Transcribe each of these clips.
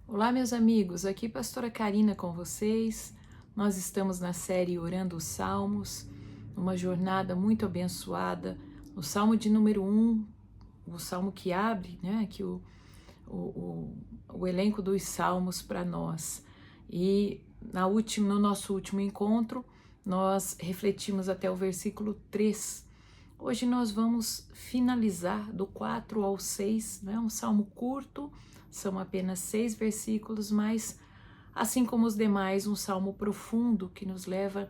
Olá, meus amigos, aqui Pastora Karina com vocês. Nós estamos na série Orando os Salmos, uma jornada muito abençoada. O Salmo de número 1, o Salmo que abre, né, que o elenco dos Salmos para nós. E no nosso último encontro, nós refletimos até o versículo 3. Hoje nós vamos finalizar do 4 ao 6, não é um salmo curto, são apenas 6 versículos, mas, assim como os demais, um salmo profundo que nos leva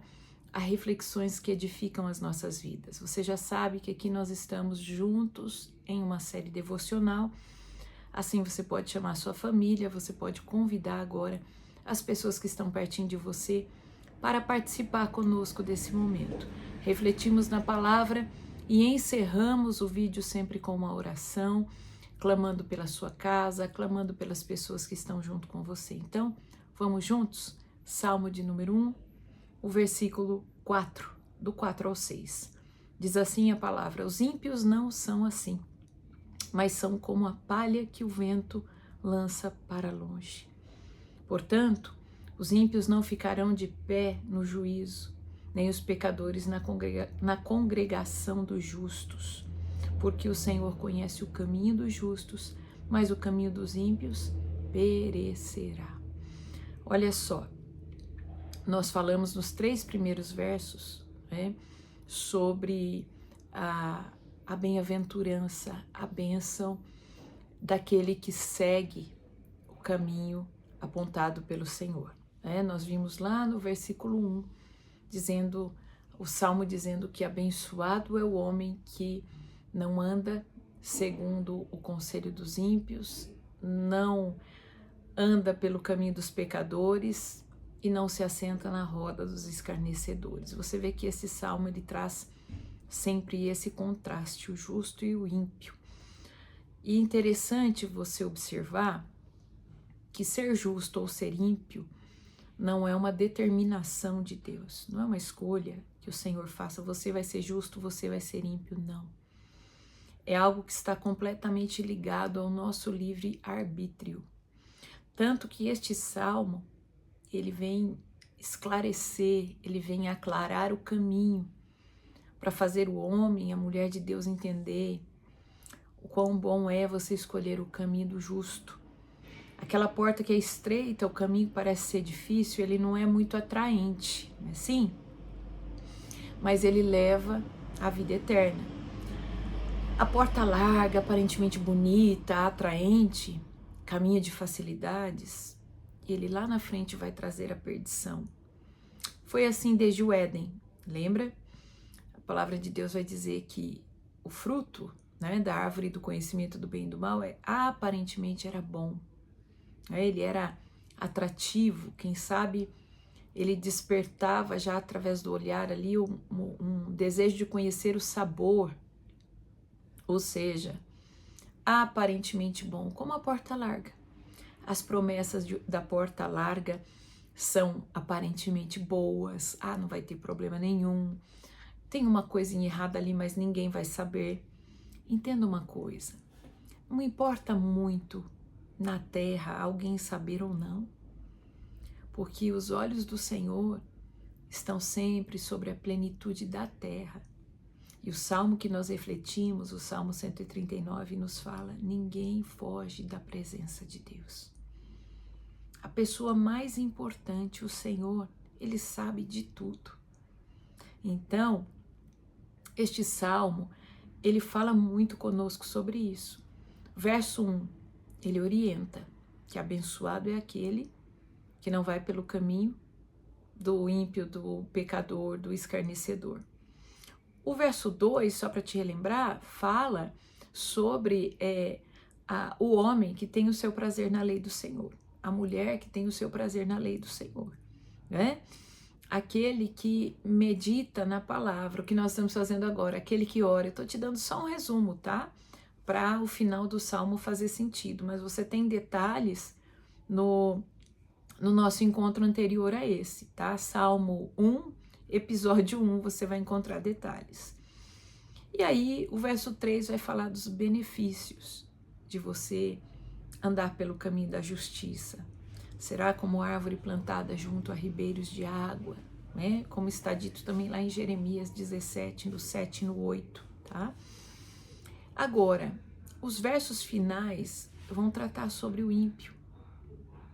a reflexões que edificam as nossas vidas. Você já sabe que aqui nós estamos juntos em uma série devocional, assim você pode chamar sua família, você pode convidar agora as pessoas que estão pertinho de você para participar conosco desse momento. Refletimos na palavra e encerramos o vídeo sempre com uma oração, clamando pela sua casa, clamando pelas pessoas que estão junto com você. Então, vamos juntos? Salmo de número 1, o versículo 4, do 4 ao 6. Diz assim a palavra: os ímpios não são assim, mas são como a palha que o vento lança para longe. Portanto, os ímpios não ficarão de pé no juízo, nem os pecadores na congregação dos justos, porque o Senhor conhece o caminho dos justos, mas o caminho dos ímpios perecerá. Olha só, nós falamos nos 3 primeiros versos, né, sobre a bem-aventurança, a bênção daquele que segue o caminho apontado pelo Senhor. Nós vimos lá no versículo 1, o Salmo dizendo que abençoado é o homem que não anda segundo o conselho dos ímpios, não anda pelo caminho dos pecadores e não se assenta na roda dos escarnecedores. Você vê que esse Salmo ele traz sempre esse contraste, o justo e o ímpio. E interessante você observar que ser justo ou ser ímpio não é uma determinação de Deus, não é uma escolha que o Senhor faça, você vai ser justo, você vai ser ímpio, não. É algo que está completamente ligado ao nosso livre-arbítrio. Tanto que este salmo, ele vem esclarecer, ele vem aclarar o caminho para fazer o homem, a mulher de Deus entender o quão bom é você escolher o caminho do justo. Aquela porta que é estreita, o caminho parece ser difícil, ele não é muito atraente, não é assim? Mas ele leva à vida eterna. A porta larga, aparentemente bonita, atraente, caminho de facilidades, ele lá na frente vai trazer a perdição. Foi assim desde o Éden, lembra? A palavra de Deus vai dizer que o fruto, né, da árvore do conhecimento do bem e do mal aparentemente era bom. Ele era atrativo, quem sabe ele despertava já através do olhar ali um desejo de conhecer o sabor, ou seja, aparentemente bom, como a porta larga. As promessas da porta larga são aparentemente boas, não vai ter problema nenhum, tem uma coisinha errada ali, mas ninguém vai saber. Entenda uma coisa, não importa muito na terra alguém saber ou não, porque os olhos do Senhor estão sempre sobre a plenitude da terra. E o salmo que nós refletimos, o Salmo 139, nos fala: ninguém foge da presença de Deus. A pessoa mais importante, o Senhor, ele sabe de tudo. Então, este salmo, ele fala muito conosco sobre isso. Verso 1, ele orienta que abençoado é aquele que não vai pelo caminho do ímpio, do pecador, do escarnecedor. O verso 2, só para te relembrar, fala sobre o homem que tem o seu prazer na lei do Senhor, a mulher que tem o seu prazer na lei do Senhor, né? Aquele que medita na palavra, o que nós estamos fazendo agora, aquele que ora. Eu estou te dando só um resumo, tá? Para o final do salmo fazer sentido, mas você tem detalhes no nosso encontro anterior a esse, tá? Salmo 1, episódio 1, você vai encontrar detalhes. E aí, o verso 3 vai falar dos benefícios de você andar pelo caminho da justiça. Será como árvore plantada junto a ribeiros de água, né? Como está dito também lá em Jeremias 17, no 7 e no 8, tá? Agora, os versos finais vão tratar sobre o ímpio,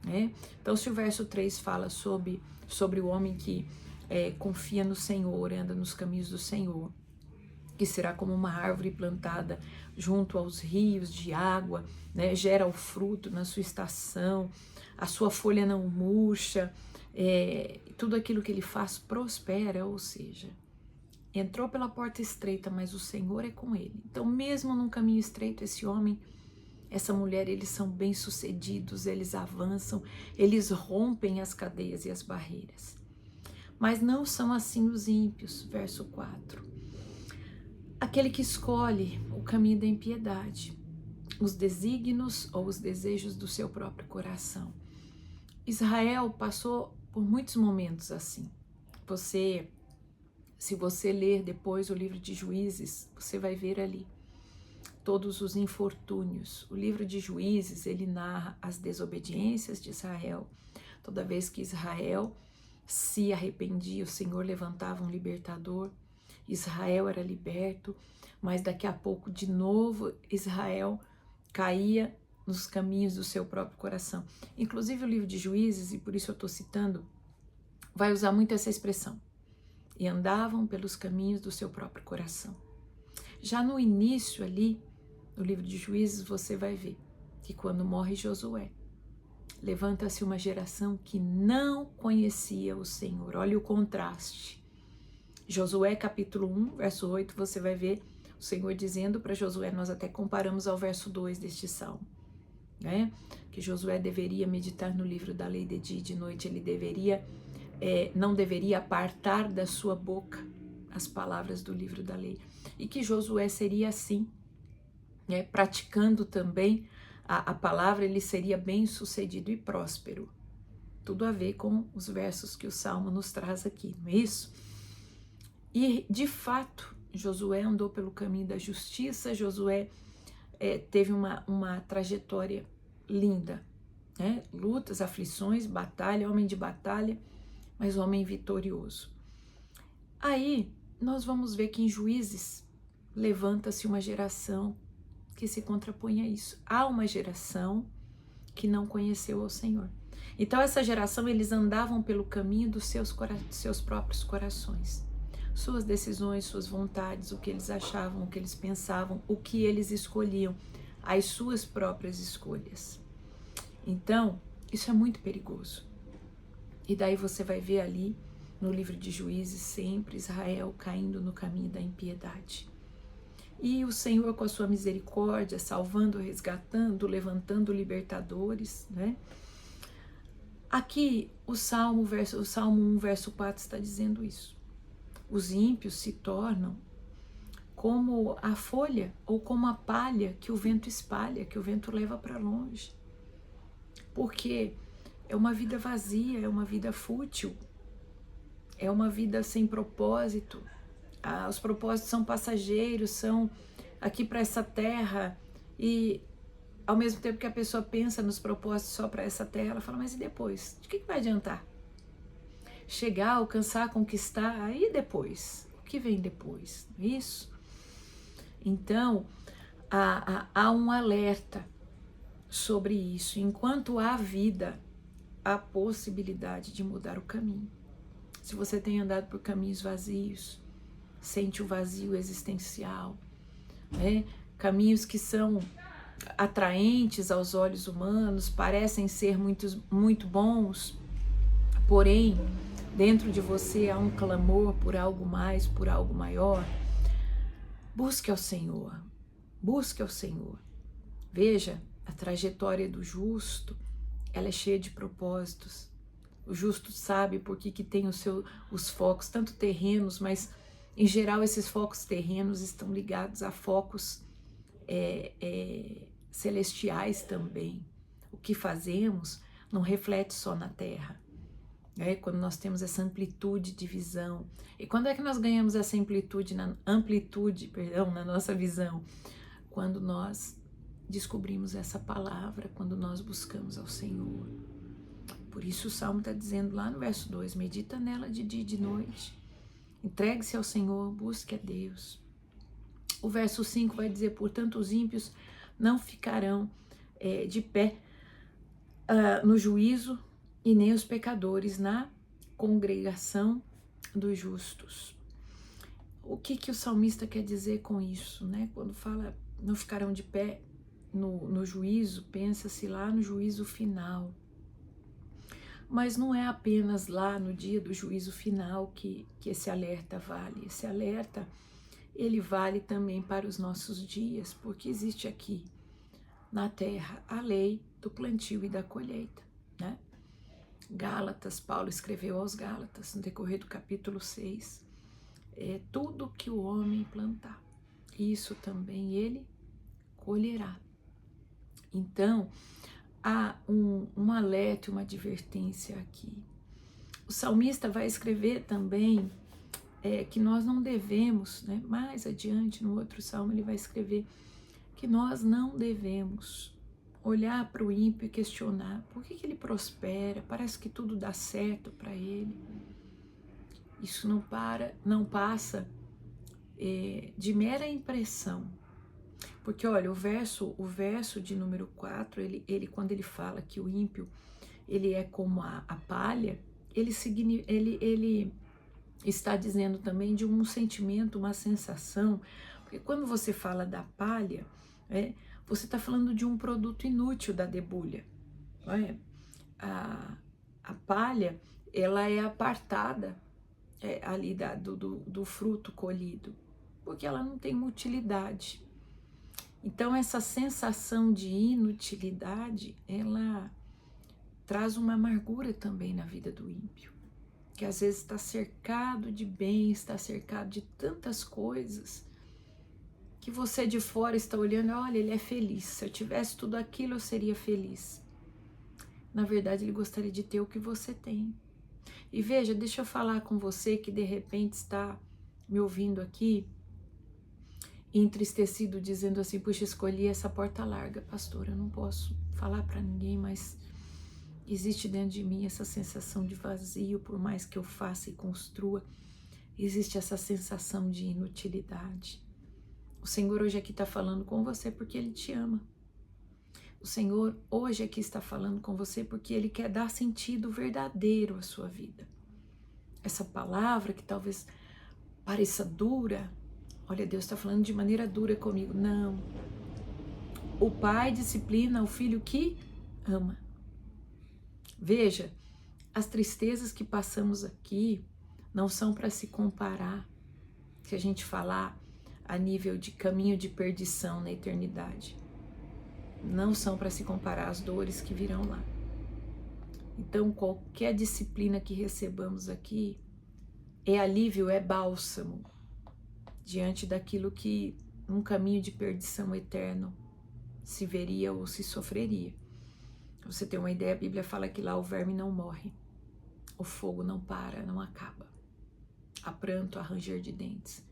né? Então, se o verso 3 fala sobre o homem que confia no Senhor, anda nos caminhos do Senhor, que será como uma árvore plantada junto aos rios de água, né? Gera o fruto na sua estação, a sua folha não murcha, tudo aquilo que ele faz prospera, ou seja, entrou pela porta estreita, mas o Senhor é com ele. Então, mesmo num caminho estreito, esse homem, essa mulher, eles são bem-sucedidos, eles avançam, eles rompem as cadeias e as barreiras. Mas não são assim os ímpios, verso 4. Aquele que escolhe o caminho da impiedade, os desígnios ou os desejos do seu próprio coração. Israel passou por muitos momentos assim. Se você ler depois o livro de Juízes, você vai ver ali todos os infortúnios. O livro de Juízes, ele narra as desobediências de Israel. Toda vez que Israel se arrependia, o Senhor levantava um libertador. Israel era liberto, mas daqui a pouco, de novo, Israel caía nos caminhos do seu próprio coração. Inclusive o livro de Juízes, e por isso eu estou citando, vai usar muito essa expressão. E andavam pelos caminhos do seu próprio coração. Já no início ali, no livro de Juízes, você vai ver que quando morre Josué, levanta-se uma geração que não conhecia o Senhor. Olha o contraste. Josué capítulo 1, verso 8, você vai ver o Senhor dizendo para Josué, nós até comparamos ao verso 2 deste salmo, né? Que Josué deveria meditar no livro da lei de dia e de noite, ele não deveria apartar da sua boca as palavras do livro da lei. E que Josué seria assim, né? Praticando também a palavra, ele seria bem sucedido e próspero. Tudo a ver com os versos que o salmo nos traz aqui, não é isso? E, de fato, Josué andou pelo caminho da justiça, Josué teve uma trajetória linda, né? Lutas, aflições, batalha, homem de batalha, mas homem vitorioso. Aí, nós vamos ver que em Juízes levanta-se uma geração que se contrapõe a isso. Há uma geração que não conheceu o Senhor. Então, essa geração, eles andavam pelo caminho dos seus próprios corações. Suas decisões, suas vontades, o que eles achavam, o que eles pensavam, o que eles escolhiam, as suas próprias escolhas. Então, isso é muito perigoso. E daí você vai ver ali, no livro de Juízes, sempre Israel caindo no caminho da impiedade. E o Senhor, com a sua misericórdia, salvando, resgatando, levantando libertadores, né? Aqui, o Salmo 1, verso 4 está dizendo isso. Os ímpios se tornam como a folha ou como a palha que o vento espalha, que o vento leva para longe. Porque é uma vida vazia, é uma vida fútil, é uma vida sem propósito. Os propósitos são passageiros, são aqui para essa terra, e ao mesmo tempo que a pessoa pensa nos propósitos só para essa terra, ela fala, mas e depois? De que vai adiantar? Chegar, alcançar, conquistar, aí depois? O que vem depois? Isso? Então, há um alerta sobre isso. Enquanto há vida, há possibilidade de mudar o caminho. Se você tem andado por caminhos vazios, sente o vazio existencial, né? Caminhos que são atraentes aos olhos humanos, parecem ser muito bons, porém, dentro de você há um clamor por algo mais, por algo maior. Busque ao Senhor, busque ao Senhor. Veja, a trajetória do justo, ela é cheia de propósitos. O justo sabe por que tem os focos, tanto terrenos, mas em geral esses focos terrenos estão ligados a focos celestiais também. O que fazemos não reflete só na terra. Quando nós temos essa amplitude de visão. E quando é que nós ganhamos essa amplitude na nossa visão? Quando nós descobrimos essa palavra quando nós buscamos ao Senhor. Por isso o Salmo está dizendo lá no verso 2, medita nela de dia e de noite, entregue-se ao Senhor, busque a Deus. O verso 5 vai dizer, portanto os ímpios não ficarão de pé no juízo, e nem os pecadores na congregação dos justos. O que o salmista quer dizer com isso, né? Quando fala não ficarão de pé no juízo, pensa-se lá no juízo final. Mas não é apenas lá no dia do juízo final que esse alerta vale. Esse alerta, ele vale também para os nossos dias, porque existe aqui na terra a lei do plantio e da colheita, né? Gálatas, Paulo escreveu aos Gálatas, no decorrer do capítulo 6, tudo que o homem plantar, isso também ele colherá. Então, há um alerta, uma advertência aqui. O salmista vai escrever também que nós não devemos, né? Mais adiante no outro salmo ele vai escrever que nós não devemos olhar para o ímpio e questionar por que ele prospera, parece que tudo dá certo para ele. Isso não passa de mera impressão. Porque olha, o verso de número 4, ele quando ele fala que o ímpio ele é como a palha, ele está dizendo também de um sentimento, uma sensação, porque quando você fala da palha, você está falando de um produto inútil da debulha. Não é? A palha, ela é apartada ali do fruto colhido, porque ela não tem uma utilidade. Então essa sensação de inutilidade, ela traz uma amargura também na vida do ímpio, que às vezes está cercado de bens, está cercado de tantas coisas, que você de fora está olhando, olha, ele é feliz, se eu tivesse tudo aquilo eu seria feliz. Na verdade ele gostaria de ter o que você tem. E veja, deixa eu falar com você que de repente está me ouvindo aqui, entristecido, dizendo assim, puxa, escolhi essa porta larga, pastor, eu não posso falar para ninguém, mas existe dentro de mim essa sensação de vazio, por mais que eu faça e construa, existe essa sensação de inutilidade. O Senhor hoje aqui está falando com você porque Ele te ama. O Senhor hoje aqui está falando com você porque Ele quer dar sentido verdadeiro à sua vida. Essa palavra que talvez pareça dura, olha, Deus está falando de maneira dura comigo. Não. O pai disciplina o filho que ama. Veja, as tristezas que passamos aqui não são para se comparar, se a gente falar a nível de caminho de perdição na eternidade. Não são para se comparar às dores que virão lá. Então, qualquer disciplina que recebamos aqui é alívio, é bálsamo diante daquilo que um caminho de perdição eterno se veria ou se sofreria. Pra você ter uma ideia, a Bíblia fala que lá o verme não morre, o fogo não para, não acaba. Há pranto, há ranger de dentes.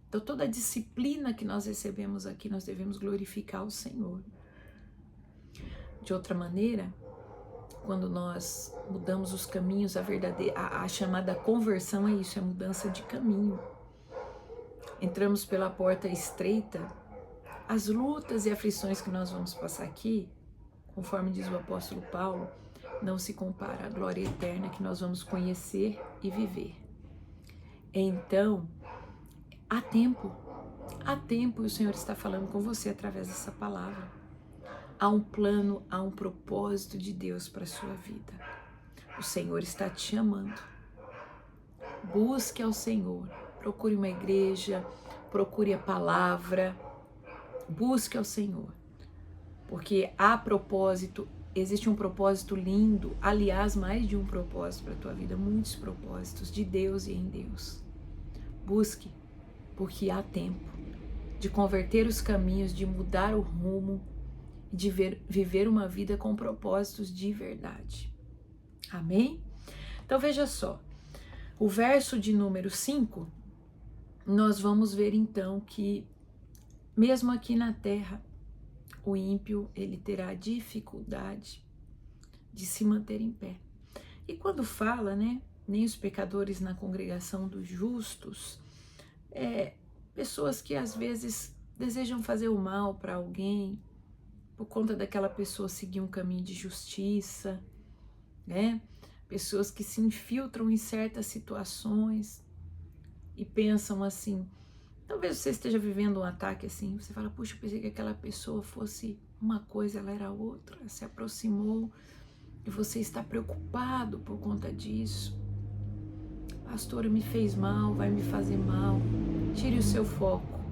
Então toda a disciplina que nós recebemos aqui, nós devemos glorificar o Senhor. De outra maneira, quando nós mudamos os caminhos, a chamada conversão é isso, é mudança de caminho. Entramos pela porta estreita, as lutas e aflições que nós vamos passar aqui, conforme diz o apóstolo Paulo, não se compara à glória eterna que nós vamos conhecer e viver. Então, há tempo e o Senhor está falando com você através dessa palavra. Há um plano, há um propósito de Deus para a sua vida. O Senhor está te chamando. Busque ao Senhor, procure uma igreja, procure a palavra, busque ao Senhor. Porque há propósito, existe um propósito lindo, aliás, mais de um propósito para a tua vida, muitos propósitos de Deus e em Deus. Busque, porque há tempo de converter os caminhos, de mudar o rumo, de viver uma vida com propósitos de verdade. Amém? Então veja só, o verso de número 5, nós vamos ver então que mesmo aqui na terra, o ímpio, ele terá dificuldade de se manter em pé. E quando fala, né, nem os pecadores na congregação dos justos, pessoas que às vezes desejam fazer o mal para alguém, por conta daquela pessoa seguir um caminho de justiça, né? Pessoas que se infiltram em certas situações e pensam assim, talvez você esteja vivendo um ataque assim, você fala, puxa, eu pensei que aquela pessoa fosse uma coisa, ela era outra, se aproximou e você está preocupado por conta disso. Pastor, me fez mal, vai me fazer mal. Tire o seu foco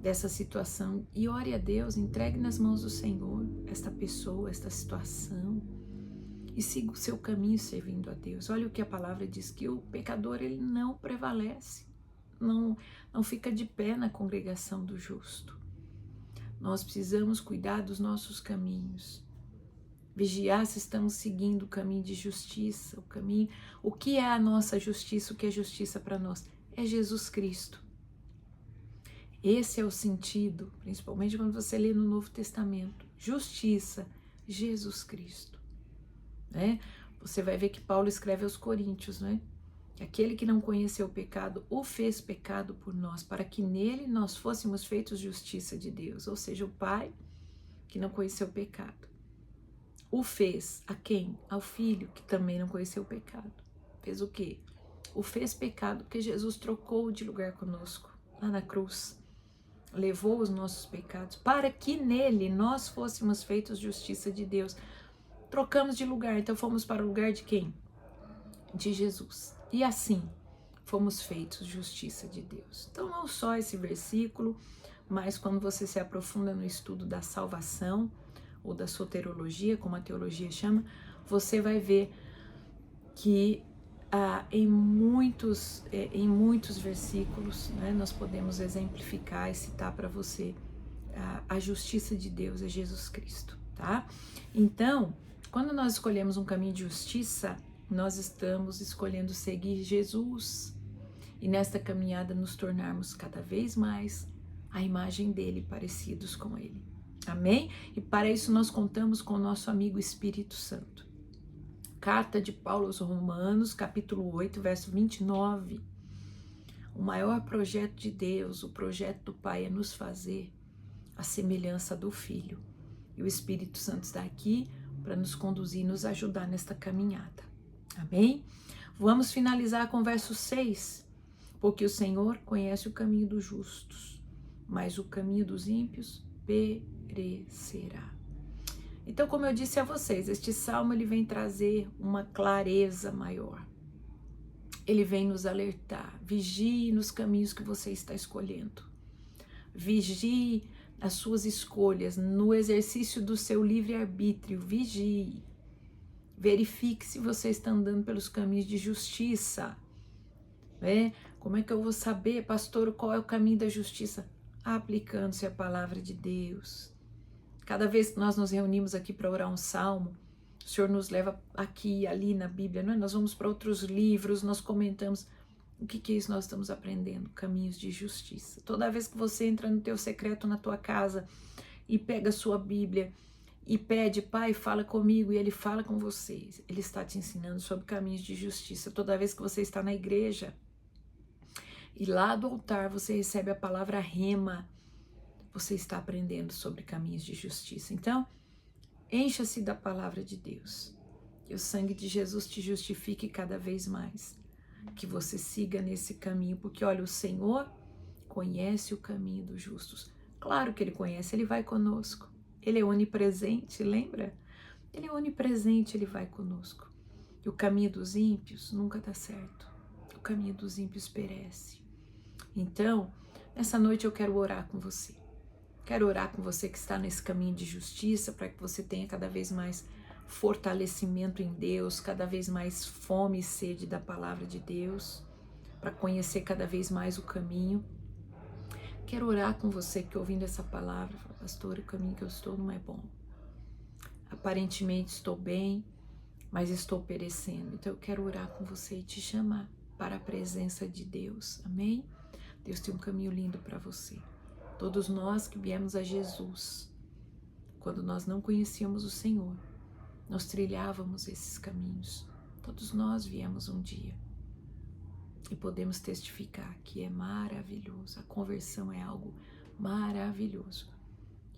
dessa situação e ore a Deus, entregue nas mãos do Senhor esta pessoa, esta situação e siga o seu caminho servindo a Deus. Olha o que a palavra diz, que o pecador ele não prevalece, não fica de pé na congregação do justo. Nós precisamos cuidar dos nossos caminhos, vigiar se estamos seguindo o caminho de justiça, o que é a nossa justiça, o que é justiça para nós? É Jesus Cristo. Esse é o sentido, principalmente quando você lê no Novo Testamento. Justiça, Jesus Cristo. Né? Você vai ver que Paulo escreve aos Coríntios, né? Que aquele que não conheceu o pecado, o fez pecado por nós, para que nele nós fôssemos feitos justiça de Deus. Ou seja, o Pai que não conheceu o pecado. O fez a quem? Ao Filho, que também não conheceu o pecado. Fez o quê? O fez pecado, porque Jesus trocou de lugar conosco, lá na cruz. Levou os nossos pecados, para que nele nós fôssemos feitos justiça de Deus. Trocamos de lugar, então fomos para o lugar de quem? De Jesus. E assim, fomos feitos justiça de Deus. Então não só esse versículo, mas quando você se aprofunda no estudo da salvação, ou da soterologia, como a teologia chama, você vai ver que em muitos versículos, né, nós podemos exemplificar e citar para você a justiça de Deus é Jesus Cristo, tá? Então, quando nós escolhemos um caminho de justiça, nós estamos escolhendo seguir Jesus e nesta caminhada nos tornarmos cada vez mais a imagem dele, parecidos com ele. Amém? E para isso nós contamos com o nosso amigo Espírito Santo. Carta de Paulo aos Romanos, capítulo 8, verso 29. O maior projeto de Deus, o projeto do Pai, é nos fazer a semelhança do Filho. E o Espírito Santo está aqui para nos conduzir, nos ajudar nesta caminhada. Amém? Vamos finalizar com o verso 6. Porque o Senhor conhece o caminho dos justos, mas o caminho dos ímpios perecerá. Então, como eu disse a vocês, este salmo ele vem trazer uma clareza maior. Ele vem nos alertar. Vigie nos caminhos que você está escolhendo. Vigie as suas escolhas, no exercício do seu livre-arbítrio. Vigie. Verifique se você está andando pelos caminhos de justiça. Como é que eu vou saber, pastor, qual é o caminho da justiça? Aplicando-se a palavra de Deus. Cada vez que nós nos reunimos aqui para orar um salmo, o Senhor nos leva aqui e ali na Bíblia, não é? Nós vamos para outros livros, nós comentamos. O que é isso nós estamos aprendendo? Caminhos de justiça. Toda vez que você entra no teu secreto na tua casa e pega a sua Bíblia e pede, Pai, fala comigo, e Ele fala com você, Ele está te ensinando sobre caminhos de justiça. Toda vez que você está na igreja e lá do altar você recebe a palavra rema, você está aprendendo sobre caminhos de justiça. Então, encha-se da palavra de Deus. Que o sangue de Jesus te justifique cada vez mais. Que você siga nesse caminho, porque olha, o Senhor conhece o caminho dos justos. Claro que Ele conhece, Ele vai conosco. Ele é onipresente, lembra? Ele é onipresente, Ele vai conosco. E o caminho dos ímpios nunca dá certo. O caminho dos ímpios perece. Então, nessa noite eu quero orar com você. Quero orar com você que está nesse caminho de justiça, para que você tenha cada vez mais fortalecimento em Deus, cada vez mais fome e sede da palavra de Deus, para conhecer cada vez mais o caminho. Quero orar com você que ouvindo essa palavra, fala, pastor, o caminho que eu estou não é bom. Aparentemente estou bem, mas estou perecendo. Então eu quero orar com você e te chamar para a presença de Deus. Amém? Deus tem um caminho lindo para você. Todos nós que viemos a Jesus, quando nós não conhecíamos o Senhor, nós trilhávamos esses caminhos. Todos nós viemos um dia e podemos testificar que é maravilhoso. A conversão é algo maravilhoso.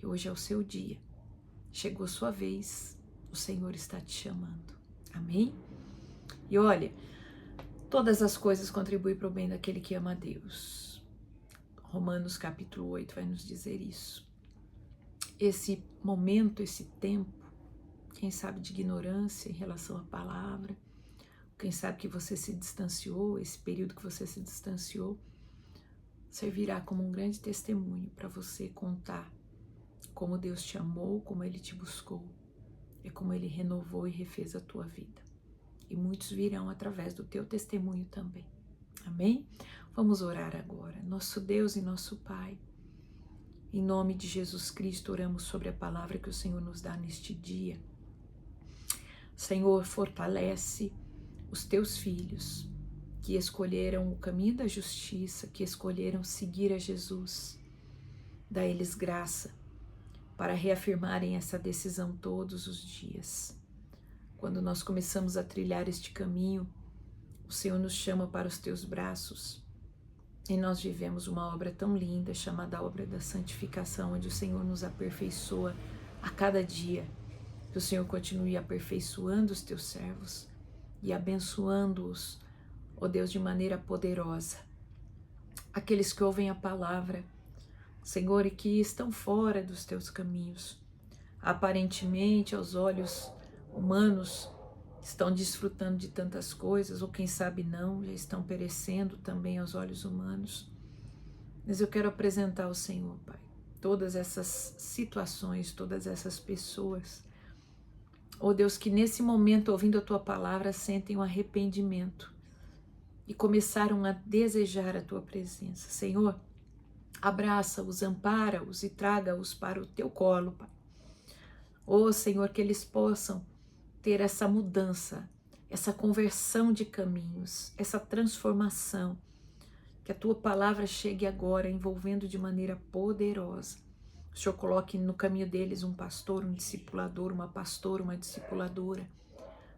E hoje é o seu dia. Chegou sua vez, o Senhor está te chamando. Amém? E olha, todas as coisas contribuem para o bem daquele que ama a Deus. Romanos capítulo 8 vai nos dizer isso. Esse momento, esse tempo, quem sabe de ignorância em relação à palavra, quem sabe que você se distanciou, esse período que você se distanciou, servirá como um grande testemunho para você contar como Deus te amou, como Ele te buscou, e como Ele renovou e refez a tua vida. E muitos virão através do teu testemunho também. Amém? Vamos orar agora. Nosso Deus e nosso Pai, em nome de Jesus Cristo, oramos sobre a palavra que o Senhor nos dá neste dia. Senhor, fortalece os teus filhos que escolheram o caminho da justiça, que escolheram seguir a Jesus. Dá eles graça para reafirmarem essa decisão todos os dias. Quando nós começamos a trilhar este caminho, o Senhor nos chama para os teus braços e nós vivemos uma obra tão linda chamada obra da santificação, onde o Senhor nos aperfeiçoa a cada dia. Que o Senhor continue aperfeiçoando os teus servos e abençoando-os, ó Deus, de maneira poderosa. Aqueles que ouvem a palavra, Senhor, e que estão fora dos teus caminhos, aparentemente aos olhos humanos, estão desfrutando de tantas coisas, ou quem sabe não, já estão perecendo também aos olhos humanos. Mas eu quero apresentar ao Senhor, Pai, todas essas situações, todas essas pessoas, ó Deus, que nesse momento, ouvindo a Tua palavra, sentem um arrependimento e começaram a desejar a Tua presença. Senhor, abraça-os, ampara-os e traga-os para o Teu colo, Pai. Ó Senhor, que eles possam ter essa mudança, essa conversão de caminhos, essa transformação, que a Tua palavra chegue agora envolvendo de maneira poderosa. O Senhor coloque no caminho deles um pastor, um discipulador, uma pastora, uma discipuladora,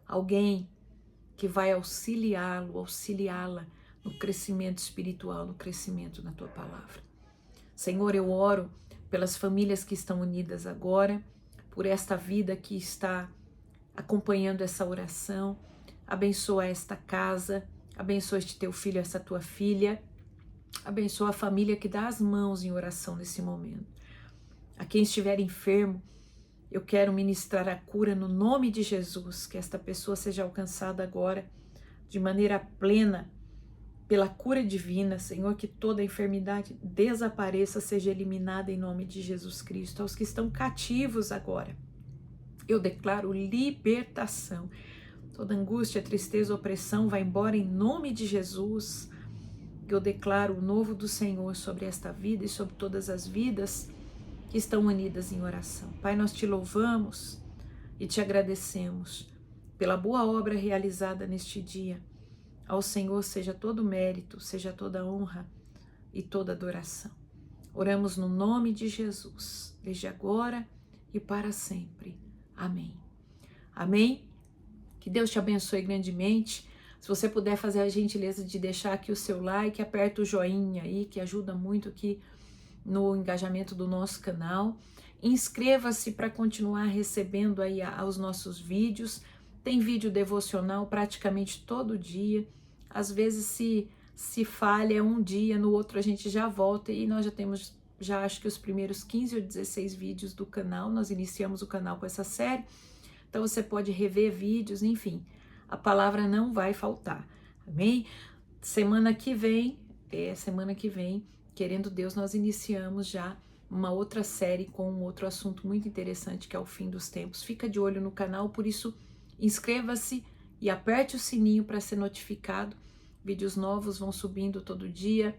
alguém que vai auxiliá-lo, auxiliá-la no crescimento espiritual, no crescimento na Tua palavra. Senhor, eu oro pelas famílias que estão unidas agora, por esta vida que está acompanhando essa oração. Abençoa esta casa, abençoa este teu filho, essa tua filha, abençoa a família que dá as mãos em oração nesse momento. A quem estiver enfermo, eu quero ministrar a cura no nome de Jesus, que esta pessoa seja alcançada agora de maneira plena pela cura divina, Senhor, que toda enfermidade desapareça, seja eliminada em nome de Jesus Cristo. Aos que estão cativos agora, eu declaro libertação. Toda angústia, tristeza, opressão vai embora em nome de Jesus. Eu declaro o novo do Senhor sobre esta vida e sobre todas as vidas que estão unidas em oração. Pai, nós te louvamos e te agradecemos pela boa obra realizada neste dia. Ao Senhor seja todo mérito, seja toda honra e toda adoração. Oramos no nome de Jesus, desde agora e para sempre. Amém. Amém? Que Deus te abençoe grandemente. Se você puder fazer a gentileza de deixar aqui o seu like, aperta o joinha aí, que ajuda muito aqui no engajamento do nosso canal. Inscreva-se para continuar recebendo aí os nossos vídeos. Tem vídeo devocional praticamente todo dia. Às vezes se falha um dia, no outro a gente já volta e nós já temos, acho que os primeiros 15 ou 16 vídeos do canal. Nós iniciamos o canal com essa série. Então você pode rever vídeos, enfim. A palavra não vai faltar. Amém? Semana que vem, querendo Deus, nós iniciamos já uma outra série com um outro assunto muito interessante, que é o fim dos tempos. Fica de olho no canal, por isso inscreva-se e aperte o sininho para ser notificado. Vídeos novos vão subindo todo dia.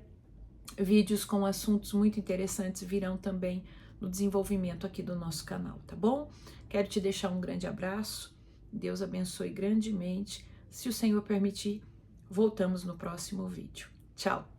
Vídeos com assuntos muito interessantes virão também no desenvolvimento aqui do nosso canal, tá bom? Quero te deixar um grande abraço. Deus abençoe grandemente. Se o Senhor permitir, voltamos no próximo vídeo. Tchau!